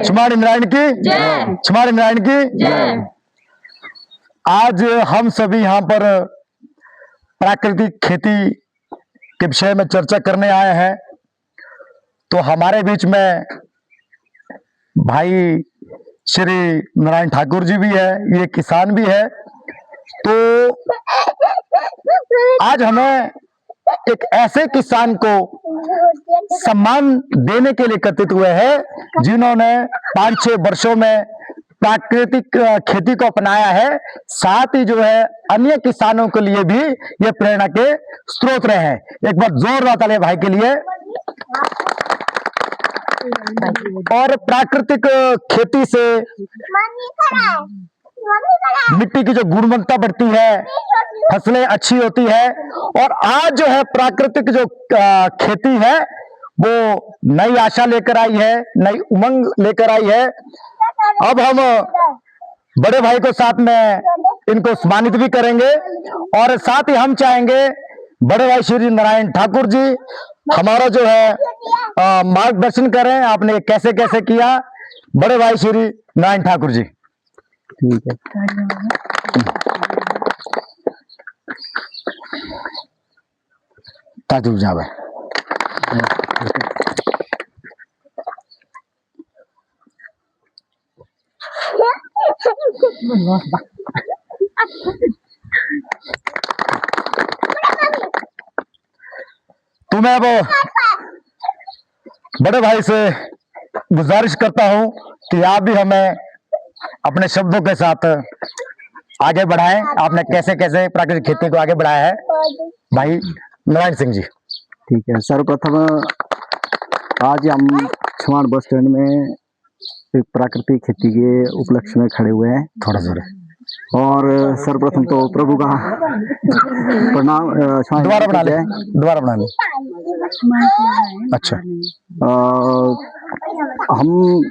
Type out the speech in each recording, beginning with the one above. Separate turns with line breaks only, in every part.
छमाड़ी नारायण की, छमाड़ी नारायण की। आज हम सभी यहाँ पर प्राकृतिक खेती के विषय में चर्चा करने आए हैं। तो हमारे बीच में भाई श्री नारायण ठाकुर जी भी है, ये किसान भी है। तो आज हमें एक ऐसे किसान को सम्मान देने के लिए एकत्रित हुए हैं जिन्होंने 5-6 वर्षों में प्राकृतिक खेती को अपनाया है, साथ ही जो है अन्य किसानों के लिए भी ये प्रेरणा के स्रोत रहे हैं। एक बार जोरदार तालियां भाई के लिए। और प्राकृतिक खेती से मिट्टी की जो गुणवत्ता बढ़ती है, फसलें अच्छी होती है। और आज जो है प्राकृतिक जो खेती है वो नई आशा लेकर आई है, नई उमंग लेकर आई है। अब हम बड़े भाई को साथ में इनको सम्मानित भी करेंगे और साथ ही हम चाहेंगे बड़े भाई श्री नारायण ठाकुर जी हमारा जो है मार्गदर्शन करें, आपने कैसे कैसे किया। बड़े भाई श्री नारायण ठाकुर जी।
ठीक है।
ताजुब जावे। तो मैं अब बड़े भाई से गुजारिश करता हूं कि आप भी हमें अपने शब्दों के साथ आगे बढ़ाएं। आपने कैसे कैसे प्राकृतिक खेती को आगे बढ़ाया है, भाई नारायण सिंह जी।
ठीक है। सर्वप्रथम आज हम छमाड़ बस स्टैंड में एक प्राकृतिक खेती के उपलक्ष्य में खड़े हुए हैं।
थोड़ा जोर
और सर्वप्रथम तो प्रभु का प्रणाम।
दोबारा बना ले, दोबारा बना ले। अच्छा,
हम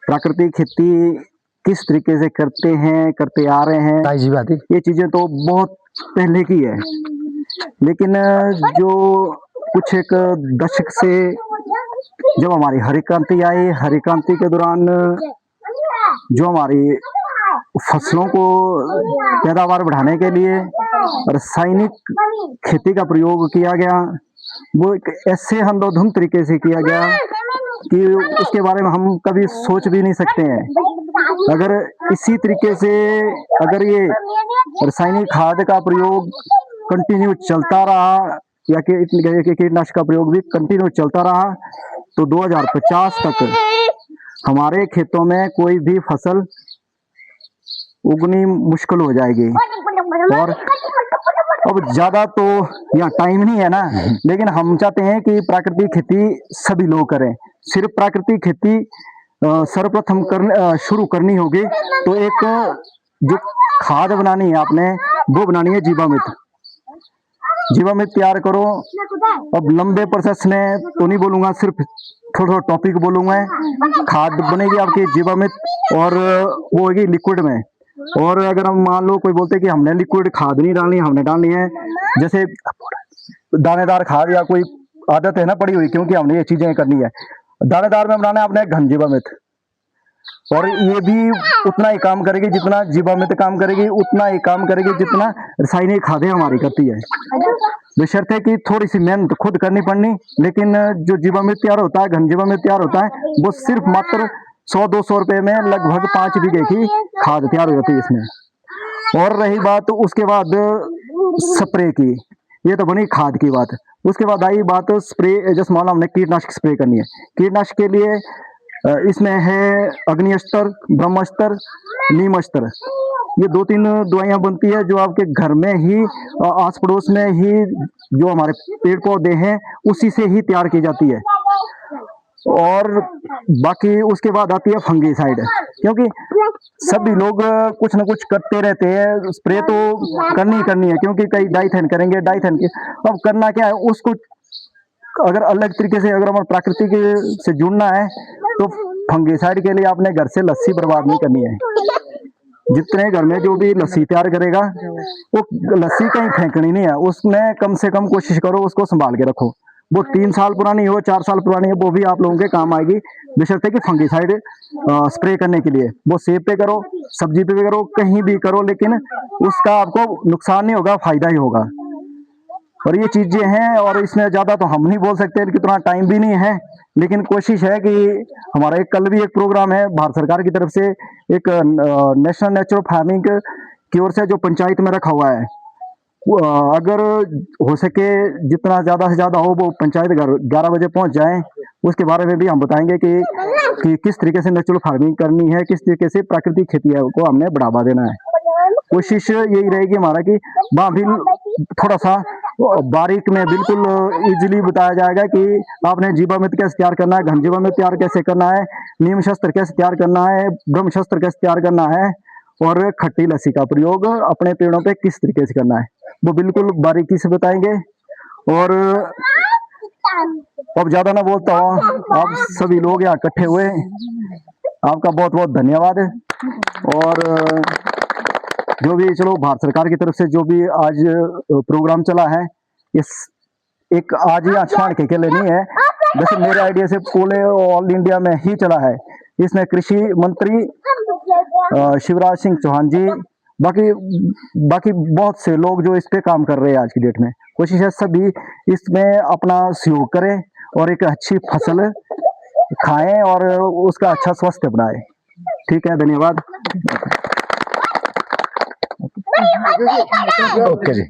प्राकृतिक खेती किस तरीके से करते आ रहे हैं,
ताई जी बात
ये चीजें तो बहुत पहले की है। लेकिन जो कुछ एक दशक से जब हमारी हरी क्रांति आई, हरी क्रांति के दौरान जो हमारी फसलों को पैदावार बढ़ाने के लिए रासायनिक खेती का प्रयोग किया गया, वो एक ऐसे अंधाधुंध तरीके से किया गया कि उसके बारे में हम कभी सोच भी नहीं सकते हैं। अगर इसी तरीके से अगर ये रासायनिक खाद का प्रयोग कंटिन्यू चलता रहा या कीटनाशक का प्रयोग भी कंटिन्यू चलता रहा तो 2050 तक हमारे खेतों में कोई भी फसल उगनी मुश्किल हो जाएगी। और अब ज्यादा तो यहाँ टाइम नहीं है ना, लेकिन हम चाहते हैं कि प्राकृतिक खेती सभी लोग करें। सिर्फ प्राकृतिक खेती सर्वप्रथम शुरू करनी होगी तो एक जो खाद बनानी है आपने, वो बनानी है जीवामृत। जीवामृत तैयार करो। अब लंबे प्रोसेस में तो नहीं बोलूंगा, सिर्फ थोड़ा टॉपिक बोलूंगा। खाद बनेगी आपकी जीवामृत और वो होगी लिक्विड में। और अगर हम मान लो कोई बोलते कि हमने लिक्विड खाद नहीं डालनी, हमने डालनी है जैसे दानेदार खाद या कोई आदत है ना पड़ी हुई, क्योंकि हमने ये चीजें करनी है। दानेदार में बनाना है आपने घन जीवामृत, और ये भी उतना ही काम करेगी जितना जीवामृत काम करेगी, उतना ही काम करेगी जितना रासायनिक खादें हमारी करती है। बशर्ते कि थोड़ी सी मेहनत खुद करनी पड़नी, लेकिन जो जीवामृत तैयार होता है, घन जीवामृत तैयार होता है, वो सिर्फ मात्र 100-200 रुपए में लगभग 5 बीघे की खाद तैयार हो जाती है इसमें। और रही बात उसके बाद स्प्रे की, ये तो बनी खाद की बात। उसके बाद आई बात स्प्रे, जैसे मान लो हमने कीटनाशक स्प्रे करनी है। कीटनाशक के लिए इसमें है अग्निअस्त्र, ब्रह्मास्त्र, नीमास्त्र। ये 2-3 दवाइयां बनती है जो आपके घर में ही आस पड़ोस में ही जो हमारे पेड़ पौधे हैं उसी से ही तैयार की जाती है। और बाकी उसके बाद आती है फंगीसाइड, क्योंकि सभी लोग कुछ ना कुछ करते रहते हैं। स्प्रे तो करनी है, क्योंकि कई डाइथेन करेंगे, डाइथेन के अब करना क्या है उसको, अगर अलग तरीके से अगर हमारे प्राकृतिक से जुड़ना है तो फंगीसाइड के लिए आपने घर से लस्सी बर्बाद नहीं करनी है। जितने घर में जो भी लस्सी तैयार करेगा वो लस्सी कहीं फेंकनी नहीं है, उसमें कम से कम कोशिश करो उसको संभाल के रखो। वो 3 साल पुरानी हो, 4 साल पुरानी हो, वो भी आप लोगों के काम आएगी, बशर्ते कि फंगिसाइड स्प्रे करने के लिए। वो सेब पे करो, सब्जी पे भी करो, कहीं भी करो, लेकिन उसका आपको नुकसान नहीं होगा, फायदा ही होगा। और ये चीजें हैं, और इसमें ज्यादा तो हम नहीं बोल सकते, इतना टाइम भी नहीं है, लेकिन कोशिश है कि हमारा कल भी एक प्रोग्राम है भारत सरकार की तरफ से, एक नेशनल नेचुरल फार्मिंग की ओर से, जो पंचायत में रखा हुआ है। अगर हो सके जितना ज्यादा से ज्यादा हो, वो पंचायत घर 11 बजे पहुंच जाएं। उसके बारे में भी हम बताएंगे कि किस तरीके से नेचुरल फार्मिंग करनी है, किस तरीके से प्राकृतिक खेती को हमने बढ़ावा देना है। कोशिश यही रहेगी हमारा कि वहाँ भी थोड़ा सा बारीक में बिल्कुल इजीली बताया जाएगा कि आपने जीवामृत कैसे तैयार करना है, घन जीवामृत तैयार कैसे करना है, नीम शस्त्र कैसे तैयार करना है, ब्रह्म शस्त्र कैसे तैयार करना है, और खट्टी लस्सी का प्रयोग अपने पेड़ों पे किस तरीके से करना है, वो बिल्कुल बारीकी से बताएंगे। और अब ज्यादा ना बोलता हूँ, आप सभी लोग यहाँ इकट्ठे हुए, आपका बहुत बहुत धन्यवाद। और जो भी, चलो भारत सरकार की तरफ से जो भी आज प्रोग्राम चला है, इस एक आज ही आसमान के लिए नहीं है, वैसे मेरे आइडिया से पूरे ऑल इंडिया में ही चला है। इसमें कृषि मंत्री शिवराज सिंह चौहान जी, बाकी बहुत से लोग जो इस पे काम कर रहे हैं आज की डेट में। कोशिश है सभी इसमें अपना सहयोग करें और एक अच्छी फसल खाएं और उसका अच्छा स्वास्थ्य बनाएं। ठीक है, धन्यवाद।
ओके जी।